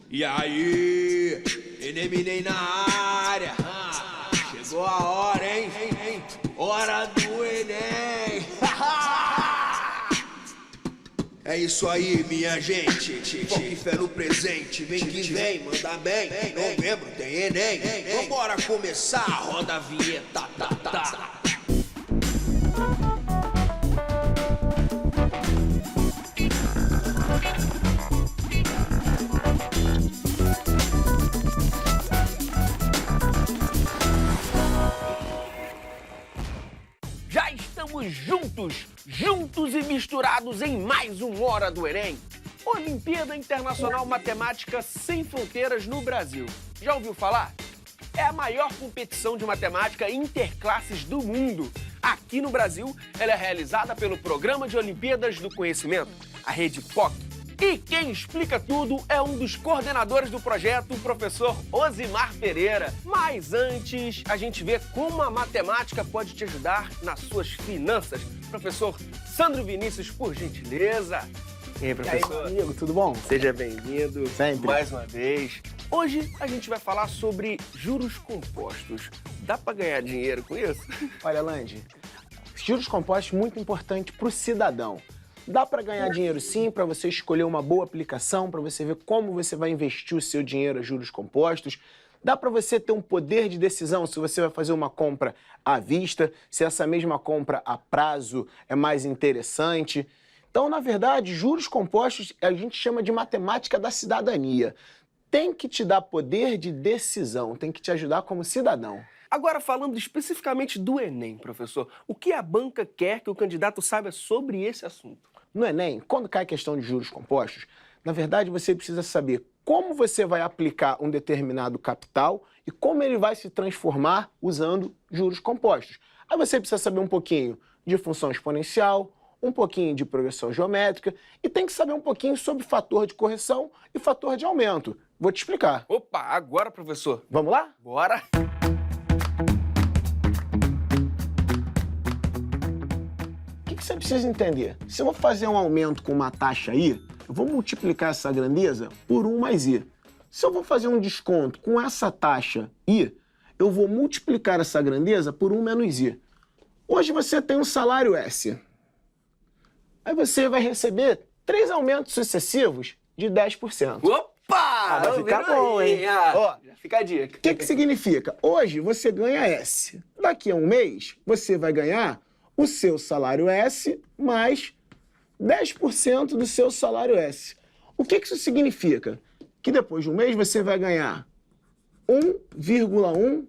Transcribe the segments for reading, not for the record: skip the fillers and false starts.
E aí, Enem na área, chegou a hora, hein? Hora do Enem! É isso aí, minha gente, foco e fé no presente, vem que vem, manda bem, novembro tem Enem, vambora começar, roda a vinheta, tá. Já estamos juntos e misturados em mais uma Hora do Enem. Olimpíada Internacional Matemática Sem Fronteiras no Brasil. Já ouviu falar? É a maior competição de matemática interclasses do mundo. Aqui no Brasil, ela é realizada pelo Programa de Olimpíadas do Conhecimento, a rede POC. E quem explica tudo é um dos coordenadores do projeto, o professor Osimar Pereira. Mas antes, a gente vê como a matemática pode te ajudar nas suas finanças. Professor Sandro Vinícius, por gentileza. E aí, professor? E aí, meu amigo, tudo bom? Seja bem-vindo. Sempre. Mais uma vez. Hoje a gente vai falar sobre juros compostos. Dá para ganhar dinheiro com isso? Olha, Lange, juros compostos muito importante para o cidadão. Dá para ganhar dinheiro sim, para você escolher uma boa aplicação, para você ver como você vai investir o seu dinheiro a juros compostos. Dá para você ter um poder de decisão se você vai fazer uma compra à vista, se essa mesma compra a prazo é mais interessante. Então, na verdade, juros compostos a gente chama de matemática da cidadania. Tem que te dar poder de decisão, tem que te ajudar como cidadão. Agora, falando especificamente do Enem, professor, o que a banca quer que o candidato saiba sobre esse assunto? No Enem, quando cai questão de juros compostos, na verdade você precisa saber como você vai aplicar um determinado capital e como ele vai se transformar usando juros compostos. Aí você precisa saber um pouquinho de função exponencial, um pouquinho de progressão geométrica e tem que saber um pouquinho sobre fator de correção e fator de aumento. Vou te explicar. Opa, agora, professor. Vamos lá? Bora! O que você precisa entender? Se eu vou fazer um aumento com uma taxa I, eu vou multiplicar essa grandeza por 1 mais I. Se eu vou fazer um desconto com essa taxa I, eu vou multiplicar essa grandeza por 1 menos I. Hoje você tem um salário S. Aí você vai receber 3 aumentos sucessivos de 10%. Opa! Vai ficar bom, hein? Ó, já fica a dica. O que significa? Hoje você ganha S. Daqui a um mês, você vai ganhar o seu salário S mais 10% do seu salário S. O que isso significa? Que depois de um mês você vai ganhar 1,1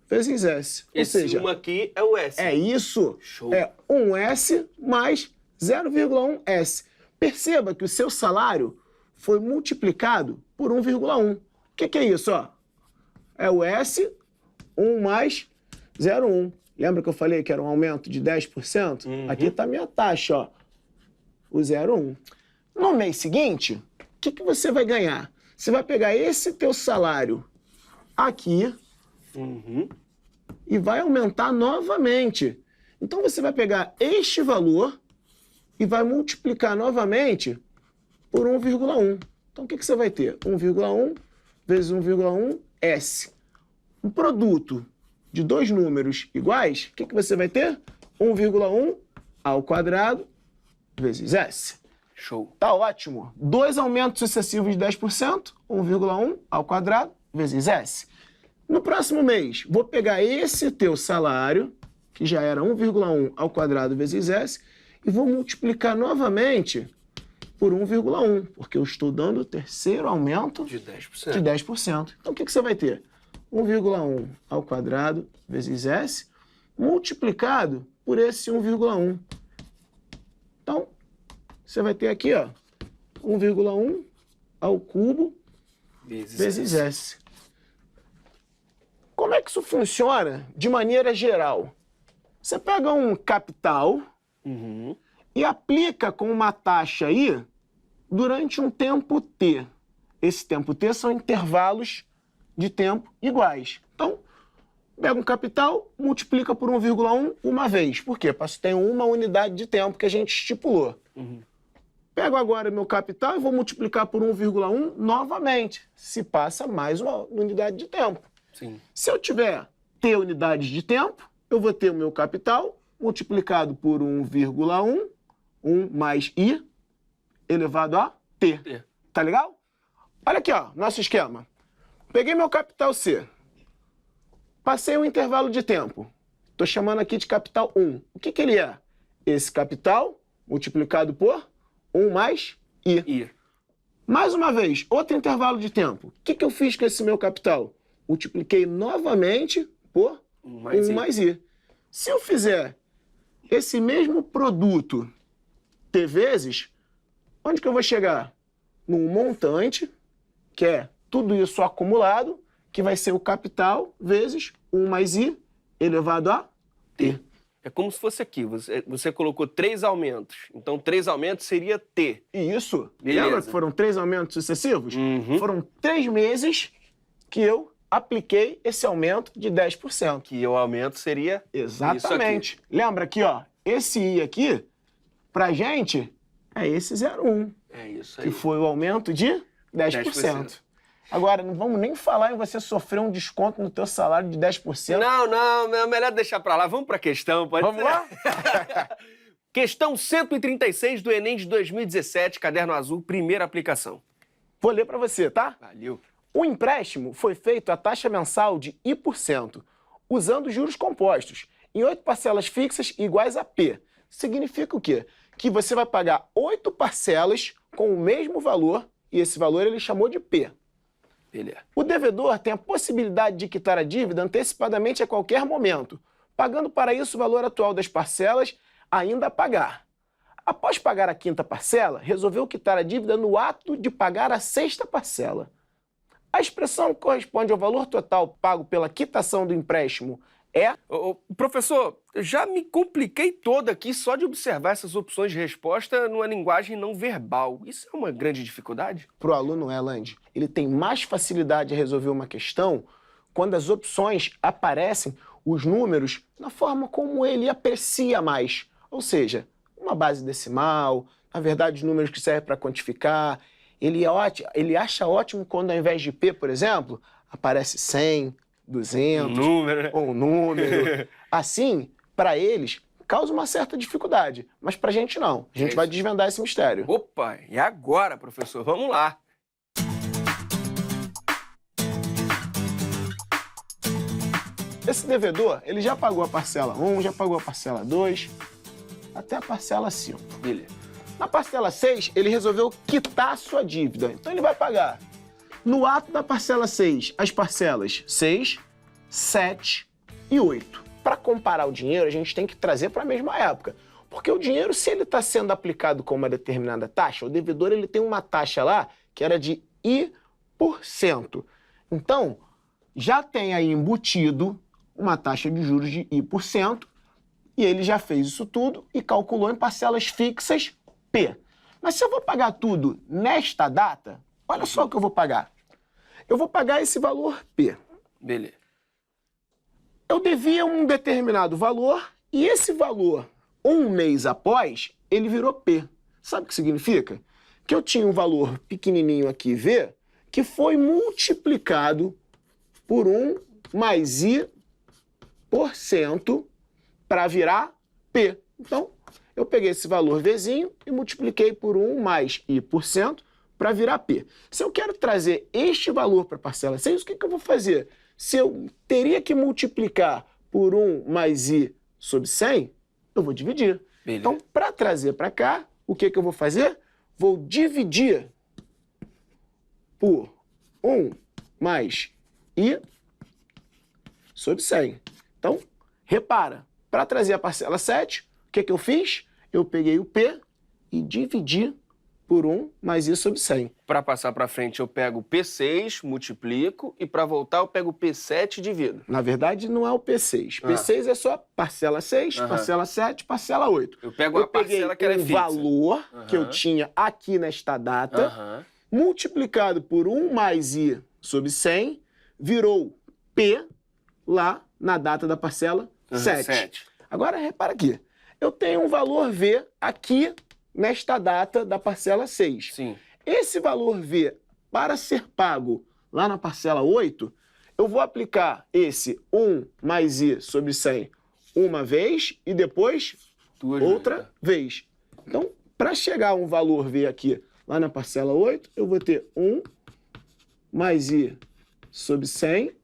vezes S. Ou seja, 1 aqui é o S. é isso. Show. É 1S mais 0,1 S. Perceba que o seu salário foi multiplicado por 1,1. O que é isso? Ó? É o S, 1 mais 0,1. Lembra que eu falei que era um aumento de 10%? Uhum. Aqui está a minha taxa, ó, o 0,1. No mês seguinte, o que você vai ganhar? Você vai pegar esse teu salário aqui e vai aumentar novamente. Então você vai pegar este valor e vai multiplicar novamente por 1,1. Então o que você vai ter? 1,1 vezes 1,1 S. Um produto de dois números iguais, o que você vai ter? 1,1 ao quadrado vezes S. Show. Tá ótimo. 2 aumentos sucessivos de 10%, 1,1 ao quadrado vezes S. No próximo mês, vou pegar esse teu salário, que já era 1,1 ao quadrado vezes S, e vou multiplicar novamente por 1,1, porque eu estou dando o terceiro aumento De 10%. de 10%. Então, o que você vai ter? 1,1 ao quadrado vezes S, multiplicado por esse 1,1. Então, você vai ter aqui, ó, 1,1 ao cubo vezes S. Como é que isso funciona de maneira geral? Você pega um capital e aplica com uma taxa I durante um tempo T. Esse tempo T são intervalos de tempo iguais. Então, Pega um capital, multiplica por 1,1 uma vez. Por quê? Porque tem uma unidade de tempo que a gente estipulou. Pego agora meu capital e vou multiplicar por 1,1 novamente. Se passa mais uma unidade de tempo. Sim. Se eu tiver T unidades de tempo, eu vou ter o meu capital multiplicado por 1,1, 1 mais I, elevado a T. Tá legal? Olha aqui, ó, nosso esquema. Peguei meu capital C. Passei um intervalo de tempo. Estou chamando aqui de capital 1. O que ele é? Esse capital multiplicado por 1 mais I. Mais uma vez, outro intervalo de tempo. O que eu fiz com esse meu capital? Multipliquei novamente por 1 mais I. Se eu fizer esse mesmo produto T vezes, onde que eu vou chegar? Num montante, que é tudo isso acumulado, que vai ser o capital vezes 1 mais I elevado a T. É como se fosse aqui, você colocou 3 aumentos. Então, 3 aumentos seria T. Isso. Beleza. Lembra que foram 3 aumentos sucessivos? Foram 3 meses que eu apliquei esse aumento de 10%. Que o aumento seria Exatamente. Lembra aqui, ó, esse I aqui, pra gente, é esse 0,1. É isso aí. Que foi o aumento de 10%. Agora, não vamos nem falar em você sofrer um desconto no teu salário de 10%. Não, é melhor deixar pra lá. Vamos pra questão, pode Vamos ser? lá? Questão 136 do Enem de 2017, caderno azul, primeira aplicação. Vou ler pra você, tá? Valeu. O empréstimo foi feito à taxa mensal de I%, usando juros compostos, em 8 parcelas fixas iguais a P. Significa o quê? Que você vai pagar 8 parcelas com o mesmo valor, e esse valor ele chamou de P. Beleza. O devedor tem a possibilidade de quitar a dívida antecipadamente a qualquer momento, pagando para isso o valor atual das parcelas ainda a pagar. Após pagar a 5ª parcela, resolveu quitar a dívida no ato de pagar a 6ª parcela. A expressão que corresponde ao valor total pago pela quitação do empréstimo é... Professor, eu já me compliquei todo aqui só de observar essas opções de resposta numa linguagem não verbal. Isso é uma grande dificuldade? Para o aluno, Lange, ele tem mais facilidade a resolver uma questão quando as opções aparecem, os números, na forma como ele aprecia mais. Ou seja, uma base decimal, na verdade, os números que servem para quantificar. Ele acha ótimo quando, ao invés de P, por exemplo, aparece 100, 200, Um número, né? ou um número. Assim, para eles, causa uma certa dificuldade, mas pra gente não. A gente vai desvendar esse mistério. Opa, e agora, professor? Vamos lá. Esse devedor, ele já pagou a parcela 1, já pagou a parcela 2, até a parcela 5. Beleza. Na parcela 6, ele resolveu quitar a sua dívida. Então ele vai pagar, no ato da parcela 6, as parcelas 6, 7 e 8. Para comparar o dinheiro, a gente tem que trazer para a mesma época. Porque o dinheiro, se ele está sendo aplicado com uma determinada taxa, o devedor ele tem uma taxa lá que era de I%. Então, já tem aí embutido uma taxa de juros de I%, e ele já fez isso tudo e calculou em parcelas fixas P. Mas se eu vou pagar tudo nesta data, olha só o que eu vou pagar. Eu vou pagar esse valor P. Beleza. Eu devia um determinado valor e esse valor, um mês após, ele virou P. Sabe o que significa? Que eu tinha um valor pequenininho aqui, V, que foi multiplicado por 1 mais I% para virar P. Então, eu peguei esse valor Vzinho e multipliquei por 1 mais I% para virar P. Se eu quero trazer este valor para a parcela 6, o que eu vou fazer? Se eu teria que multiplicar por 1 mais I sobre 100, eu vou dividir. Beleza. Então, para trazer para cá, o que eu vou fazer? Vou dividir por 1 mais I sobre 100. Então, repara, para trazer a parcela 7, o que eu fiz? Eu peguei o P e dividi por 1 mais I sobre 100. Para passar para frente, eu pego o P6, multiplico, e para voltar eu pego o P7 e divido. Na verdade, não é o P6. P6 é só parcela 6, parcela 7, parcela 8. Eu pego a parcela que era fixa. O valor que eu tinha aqui nesta data, multiplicado por 1 mais I sobre 100, virou P, lá na data da parcela 7. 7. Agora, repara aqui. Eu tenho um valor V aqui nesta data da parcela 6. Sim. Esse valor V, para ser pago lá na parcela 8, eu vou aplicar esse 1 mais I sobre 100 uma vez e depois outra vez. Então, para chegar a um valor V aqui lá na parcela 8, eu vou ter 1 mais I sobre 100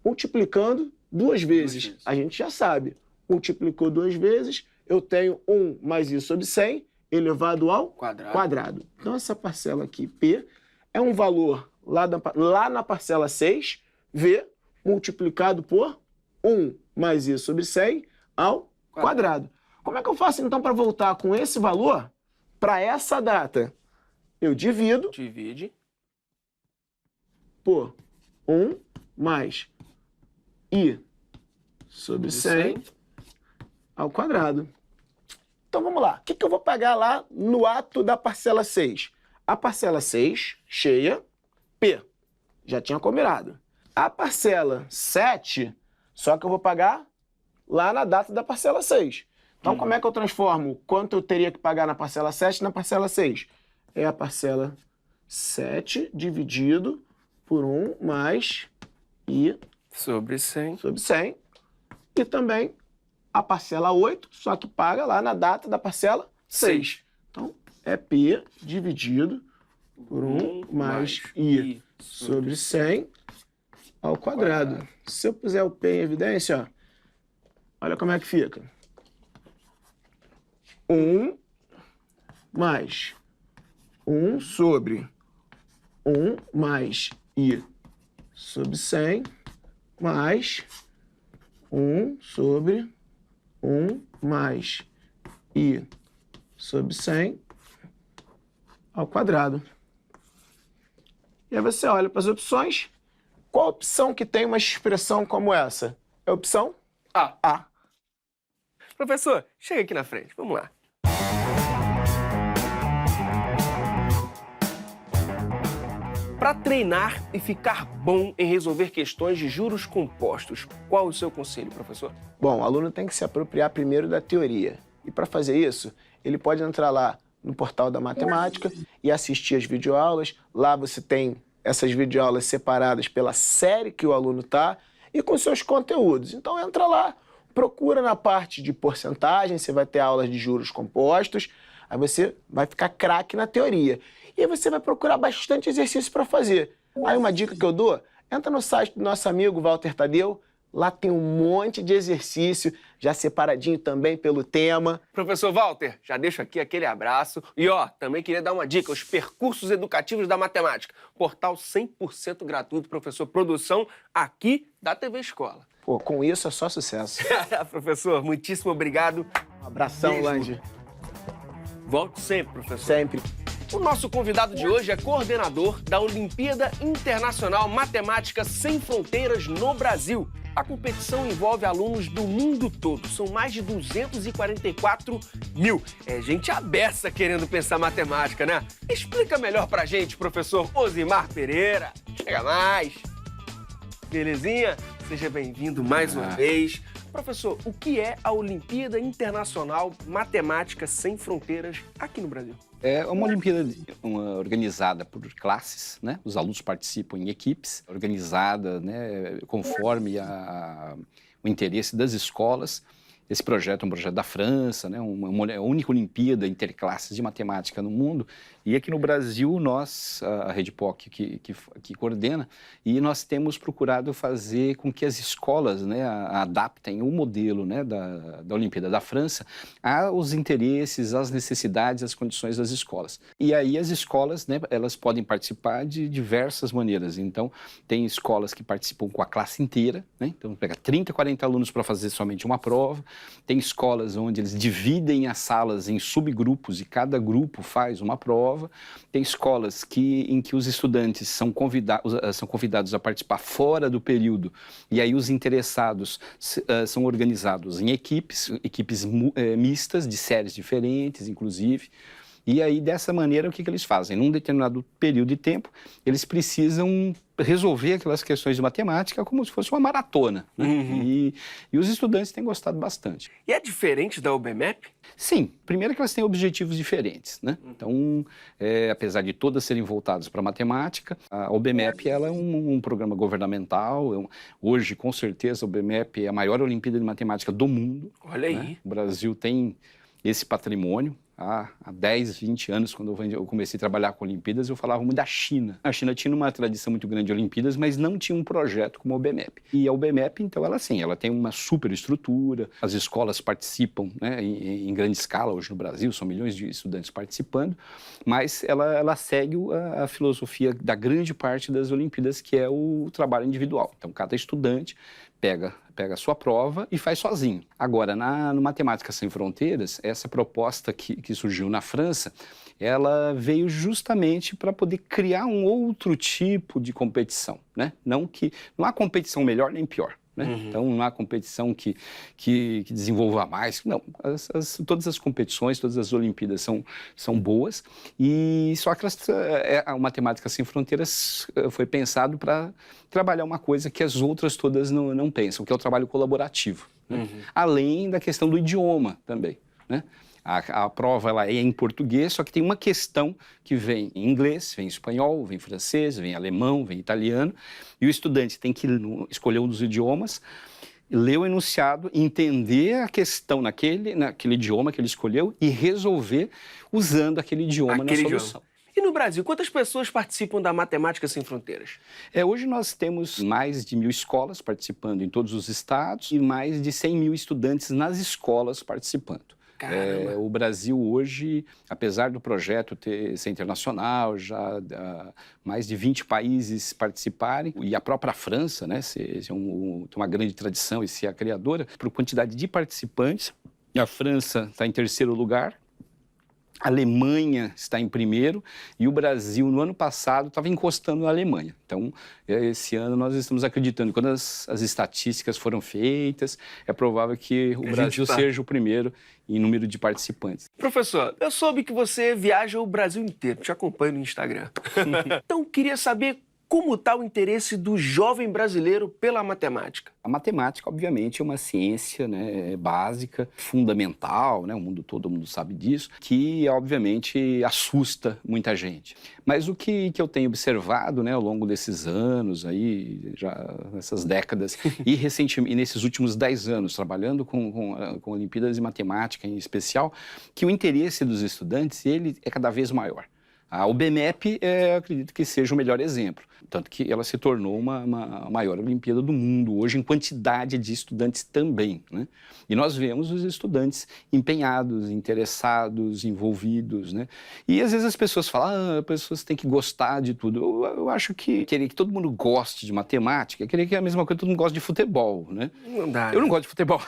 multiplicando 2 vezes. A gente já sabe. Multiplicou 2 vezes, eu tenho 1 mais I sobre 100 elevado ao quadrado. Então, essa parcela aqui, P, é um valor lá na parcela 6, V, multiplicado por 1 mais I sobre 100 ao quadrado. Como é que eu faço, então, para voltar com esse valor para essa data? Eu divide por 1 mais I sobre 100 ao quadrado. Então, vamos lá. O que eu vou pagar lá no ato da parcela 6? A parcela 6, cheia, P. Já tinha combinado. A parcela 7, só que eu vou pagar lá na data da parcela 6. Então, como é que eu transformo quanto eu teria que pagar na parcela 7 na parcela 6? É a parcela 7 dividido por 1 mais I sobre 100. Sobre 100. E também a parcela 8, só que paga lá na data da parcela 6. Então, é P dividido por 1 mais I sobre 100 ao quadrado. Se eu puser o P em evidência, ó, olha como é que fica. 1 mais 1 sobre 1 mais I sobre 100 mais 1 sobre 1 mais I sobre 100 ao quadrado. E aí você olha para as opções. Qual a opção que tem uma expressão como essa? É a opção A. Professor, chega aqui na frente. Vamos lá. Para treinar e ficar bom em resolver questões de juros compostos, qual o seu conselho, professor? Bom, o aluno tem que se apropriar primeiro da teoria. E para fazer isso, ele pode entrar lá no portal da matemática e assistir as videoaulas. Lá você tem essas videoaulas separadas pela série que o aluno está e com seus conteúdos. Então entra lá, procura na parte de porcentagem, você vai ter aulas de juros compostos, aí você vai ficar craque na teoria. E aí você vai procurar bastante exercício para fazer. Aí uma dica que eu dou, entra no site do nosso amigo Walter Tadeu, lá tem um monte de exercício, já separadinho também pelo tema. Professor Walter, já deixo aqui aquele abraço. E também queria dar uma dica, os percursos educativos da matemática. Portal 100% gratuito, professor, produção aqui da TV Escola. Pô, com isso é só sucesso. Professor, muitíssimo obrigado. Um abração, Lange. Volte sempre, professor. Sempre. O nosso convidado de hoje é coordenador da Olimpíada Internacional Matemática Sem Fronteiras no Brasil. A competição envolve alunos do mundo todo. São mais de 244 mil. É gente à beça querendo pensar matemática, né? Explica melhor pra gente, professor Osimar Pereira. Chega mais. Belezinha? Seja bem-vindo mais uma vez. Professor, o que é a Olimpíada Internacional Matemática Sem Fronteiras aqui no Brasil? É uma Olimpíada organizada por classes, né? Os alunos participam em equipes, organizada, né, conforme o interesse das escolas. Esse projeto é um projeto da França, né? Uma única Olimpíada interclasses de matemática no mundo. E aqui no Brasil, nós, a Rede POC, que coordena, e nós temos procurado fazer com que as escolas, né, adaptem o modelo, né, da Olimpíada da França aos interesses, às necessidades, às condições das escolas. E aí as escolas, né, elas podem participar de diversas maneiras. Então, tem escolas que participam com a classe inteira, né? Então, pega 30, 40 alunos para fazer somente uma prova. Tem escolas onde eles dividem as salas em subgrupos e cada grupo faz uma prova. Tem escolas em que os estudantes são convidados a participar fora do período e aí os interessados são organizados em equipes mistas, de séries diferentes, inclusive. E aí, dessa maneira, o que eles fazem? Num determinado período de tempo, eles precisam resolver aquelas questões de matemática como se fosse uma maratona, né? E os estudantes têm gostado bastante. E é diferente da UBMEP? Sim, primeiro que elas têm objetivos diferentes, né? Então, apesar de todas serem voltadas para a matemática, a UBMEP ela é um programa governamental. Hoje, com certeza, a UBMEP é a maior Olimpíada de Matemática do mundo. Olha aí. Né? O Brasil tem esse patrimônio. Há 10, 20 anos, quando eu comecei a trabalhar com Olimpíadas, eu falava muito da China. A China tinha uma tradição muito grande de Olimpíadas, mas não tinha um projeto como a UBMEP. E a UBMEP, então, ela tem uma super estrutura, as escolas participam, né, em grande escala hoje no Brasil, são milhões de estudantes participando, mas ela segue a filosofia da grande parte das Olimpíadas, que é o trabalho individual. Então, cada estudante pega a sua prova e faz sozinho. Agora, no Matemática Sem Fronteiras, essa proposta que surgiu na França, ela veio justamente para poder criar um outro tipo de competição, né? Não há competição melhor nem pior. Né? Então, não há competição que desenvolva mais. Não, todas as competições, todas as Olimpíadas são boas, e só que a Matemática Sem Fronteiras foi pensado para trabalhar uma coisa que as outras todas não pensam, que é o trabalho colaborativo. Né? Além da questão do idioma também, né? A prova ela é em português, só que tem uma questão que vem em inglês, vem em espanhol, vem em francês, vem em alemão, vem em italiano, e o estudante tem que escolher um dos idiomas, ler o enunciado, entender a questão naquele idioma que ele escolheu e resolver usando aquele idioma na solução. E no Brasil, quantas pessoas participam da Matemática Sem Fronteiras? Hoje nós temos mais de 1.000 escolas participando em todos os estados e mais de 100 mil estudantes nas escolas participando. O Brasil hoje, apesar do projeto ser internacional, já mais de 20 países participarem, e a própria França, né, tem uma grande tradição e ser a criadora, por quantidade de participantes, a França está em terceiro lugar, a Alemanha está em primeiro e o Brasil, no ano passado, estava encostando na Alemanha. Então, esse ano nós estamos acreditando, quando as estatísticas foram feitas, é provável que o Brasil seja o primeiro em número de participantes. Professor, eu soube que você viaja o Brasil inteiro, te acompanho no Instagram. Então, queria saber como está o interesse do jovem brasileiro pela matemática. A matemática, obviamente, é uma ciência, né, básica, fundamental, né, todo mundo sabe disso, que, obviamente, assusta muita gente. Mas o que eu tenho observado, né, ao longo desses anos, aí, já nessas décadas, e recentemente, nesses últimos 10 anos, trabalhando com Olimpíadas de Matemática em especial, que o interesse dos estudantes ele é cada vez maior. A UBMEP, eu acredito que seja o melhor exemplo, tanto que ela se tornou uma maior Olimpíada do mundo hoje em quantidade de estudantes também, né? E nós vemos os estudantes empenhados, interessados, envolvidos, né? E às vezes as pessoas falam, as pessoas têm que gostar de tudo. Eu acho que querer que todo mundo goste de matemática, querer que é a mesma coisa que todo mundo gosta de futebol, né? Não dá. Eu não gosto de futebol.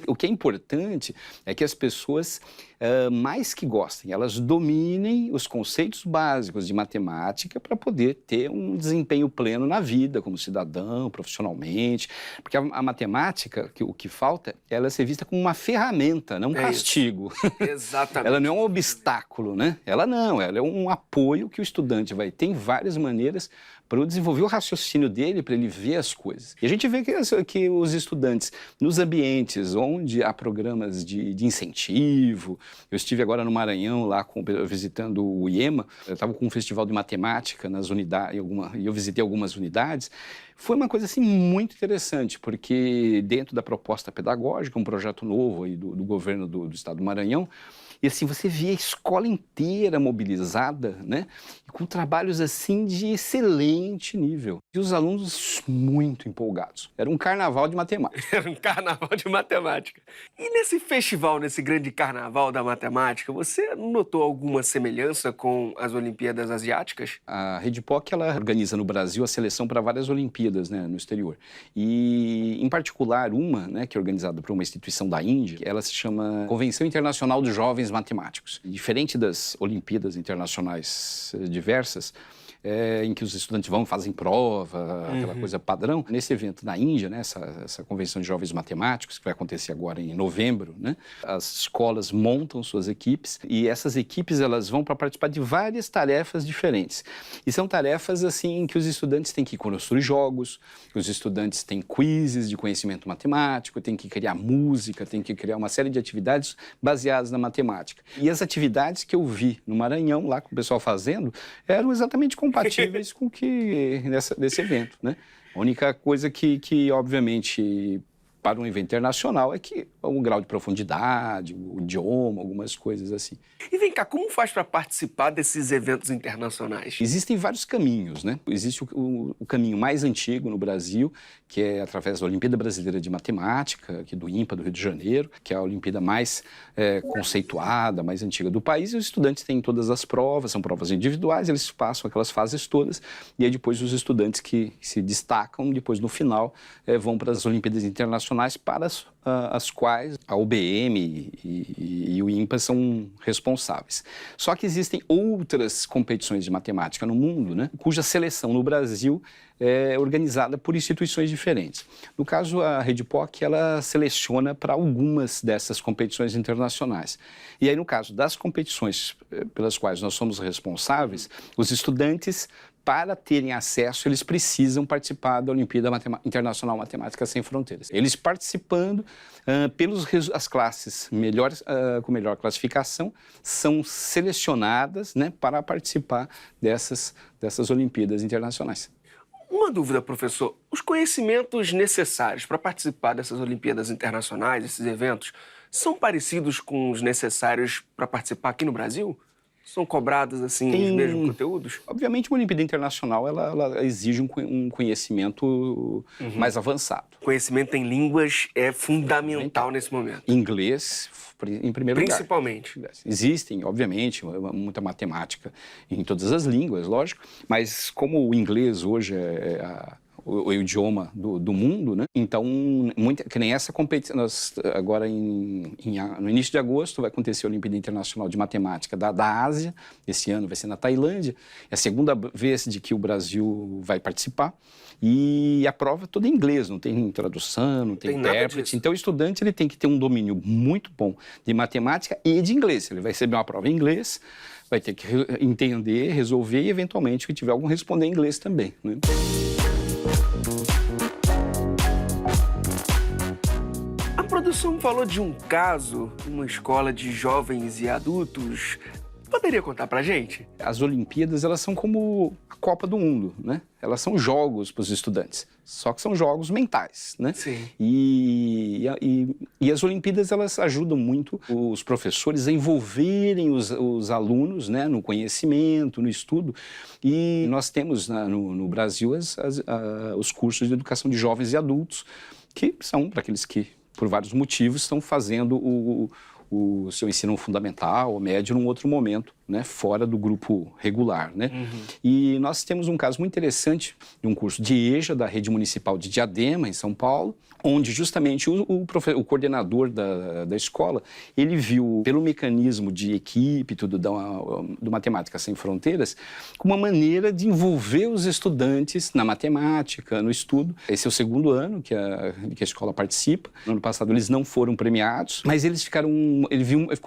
O que é importante é que as pessoas, mais que gostem, elas dominem os conceitos básicos de matemática para poder ter um desempenho pleno na vida, como cidadão, profissionalmente. Porque a matemática, o que falta, ela é ser vista como uma ferramenta, não um castigo. Exatamente. Ela não é um obstáculo, né? Ela é um apoio que o estudante vai ter em várias maneiras para desenvolver o raciocínio dele, para ele ver as coisas. E a gente vê que os estudantes, nos ambientes onde há programas de incentivo, eu estive agora no Maranhão, lá visitando o IEMA, eu estava com um festival de matemática nas unidades, e eu visitei algumas unidades. Foi uma coisa assim muito interessante, porque dentro da proposta pedagógica, um projeto novo aí do governo do estado do Maranhão, e assim, você via a escola inteira mobilizada, né? E com trabalhos assim de excelente nível. E os alunos muito empolgados. Era um carnaval de matemática. Era um carnaval de matemática. E nesse festival, nesse grande carnaval da matemática, você notou alguma semelhança com as Olimpíadas Asiáticas? A Rede POC, ela organiza no Brasil a seleção para várias Olimpíadas, né, no exterior. E, em particular, uma, né, que é organizada por uma instituição da Índia, ela se chama Convenção Internacional de Jovens Matemáticos. Diferente das Olimpíadas Internacionais diversas, em que os estudantes fazem prova, aquela coisa padrão. Nesse evento na Índia, né, essa convenção de jovens matemáticos, que vai acontecer agora em novembro, né, as escolas montam suas equipes e essas equipes elas vão para participar de várias tarefas diferentes. E são tarefas assim em que os estudantes têm que construir jogos, os estudantes têm quizzes de conhecimento matemático, têm que criar música, têm que criar uma série de atividades baseadas na matemática. E as atividades que eu vi no Maranhão, lá com o pessoal fazendo, eram exatamente compatíveis com o que desse evento, né? A única coisa que obviamente, para um evento internacional é que o grau de profundidade, o idioma, algumas coisas assim. E vem cá, como faz para participar desses eventos internacionais? Existem vários caminhos, né? Existe o caminho mais antigo no Brasil, que é através da Olimpíada Brasileira de Matemática, aqui do INPA, do Rio de Janeiro, que é a Olimpíada mais conceituada, mais antiga do país, e os estudantes têm todas as provas, são provas individuais, eles passam aquelas fases todas, e aí depois os estudantes que se destacam, depois no final, vão para as Olimpíadas Internacionais, para as quais a UBM e o INPA são responsáveis. Só que existem outras competições de matemática no mundo, né, cuja seleção no Brasil é organizada por instituições diferentes. No caso, a RedePoc, ela seleciona para algumas dessas competições internacionais. E aí, no caso das competições pelas quais nós somos responsáveis, os estudantes, para terem acesso, eles precisam participar da Olimpíada Internacional Matemática Sem Fronteiras. Eles participando, as classes com melhor classificação, são selecionadas, né, para participar dessas Olimpíadas Internacionais. Uma dúvida, professor. Os conhecimentos necessários para participar dessas Olimpíadas Internacionais, desses eventos, são parecidos com os necessários para participar aqui no Brasil? São cobrados, assim, os mesmos conteúdos? Obviamente, uma Olimpíada Internacional, ela exige um conhecimento mais avançado. O conhecimento em línguas é fundamental nesse momento. Inglês, em primeiro lugar. Principalmente. Existem, obviamente, muita matemática em todas as línguas, lógico, mas como o inglês hoje é o idioma do mundo, né? Então, que nem essa competição, agora no início de agosto vai acontecer a Olimpíada Internacional de Matemática da Ásia, esse ano vai ser na Tailândia, é a segunda vez de que o Brasil vai participar, e a prova é toda em inglês, não tem tradução, não tem intérprete, então o estudante ele tem que ter um domínio muito bom de matemática e de inglês, ele vai receber uma prova em inglês, vai ter que entender, resolver e, eventualmente, que tiver algum responder em inglês também, né? A produção falou de um caso numa escola de jovens e adultos. Poderia contar pra gente? As Olimpíadas, elas são como a Copa do Mundo, né? Elas são jogos para os estudantes, só que são jogos mentais, né? Sim. E as Olimpíadas, elas ajudam muito os professores a envolverem os alunos, né, no conhecimento, no estudo. E nós temos no Brasil os cursos de educação de jovens e adultos, que são para aqueles que, por vários motivos, estão fazendo o seu ensino fundamental ou médio num outro momento, né, fora do grupo regular, né? E nós temos um caso muito interessante de um curso de EJA da Rede Municipal de Diadema, em São Paulo, onde justamente o coordenador da escola, ele viu, pelo mecanismo de equipe, tudo do Matemática Sem Fronteiras, como uma maneira de envolver os estudantes na matemática, no estudo. Esse é o segundo ano que a escola participa. No ano passado eles não foram premiados, mas eles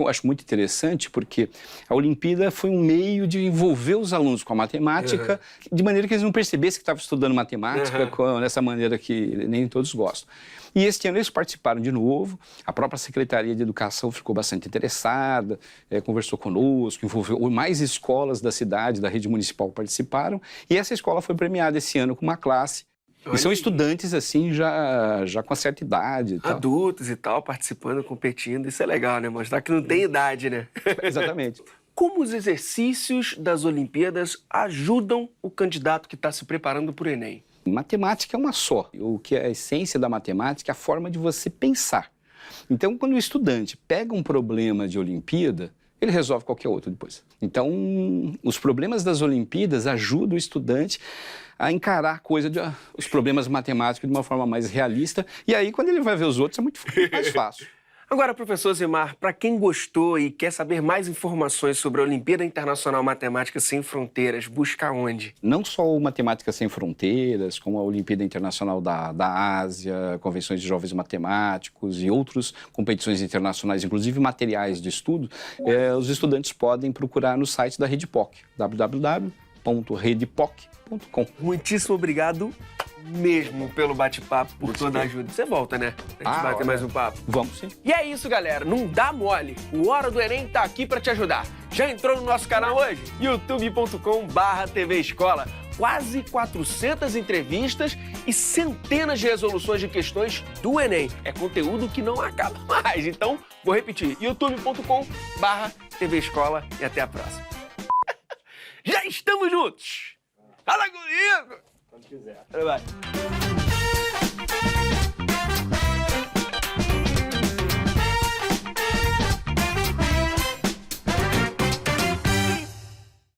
acho muito interessante, porque a Olimpíada foi um meio de envolver os alunos com a matemática, de maneira que eles não percebessem que estavam estudando matemática dessa maneira que nem todos gostam. E este ano eles participaram de novo, a própria Secretaria de Educação ficou bastante interessada, conversou conosco, envolveu mais escolas da cidade, da rede municipal participaram, e essa escola foi premiada esse ano com uma classe. E são estudantes, assim, já com certa idade e tal. Adultos e tal, participando, competindo, isso é legal, né? Mostrar que não tem idade, né? Exatamente. Como os exercícios das Olimpíadas ajudam o candidato que está se preparando para o Enem? Matemática é uma só. O que é a essência da matemática é a forma de você pensar. Então, quando o estudante pega um problema de Olimpíada, ele resolve qualquer outro depois. Então, os problemas das Olimpíadas ajudam o estudante a encarar os problemas matemáticos de uma forma mais realista. E aí, quando ele vai ver os outros, é muito mais fácil. Agora, professor Zimar, para quem gostou e quer saber mais informações sobre a Olimpíada Internacional Matemática Sem Fronteiras, busca onde? Não só o Matemática Sem Fronteiras, como a Olimpíada Internacional da Ásia, convenções de jovens matemáticos e outras competições internacionais, inclusive materiais de estudo, os estudantes podem procurar no site da RedePoc, www.redepoc.com. Muitíssimo obrigado mesmo pelo bate-papo, por toda a ajuda. Você volta, né? A gente vai ter mais um papo. Vamos sim. E é isso, galera. Não dá mole. O Hora do Enem tá aqui pra te ajudar. Já entrou no nosso canal hoje? youtube.com/TV Escola. Quase 400 entrevistas e centenas de resoluções de questões do Enem. É conteúdo que não acaba mais. Então, vou repetir. youtube.com/TV Escola e até a próxima. Já estamos juntos! Fala comigo! Quando quiser. Vai.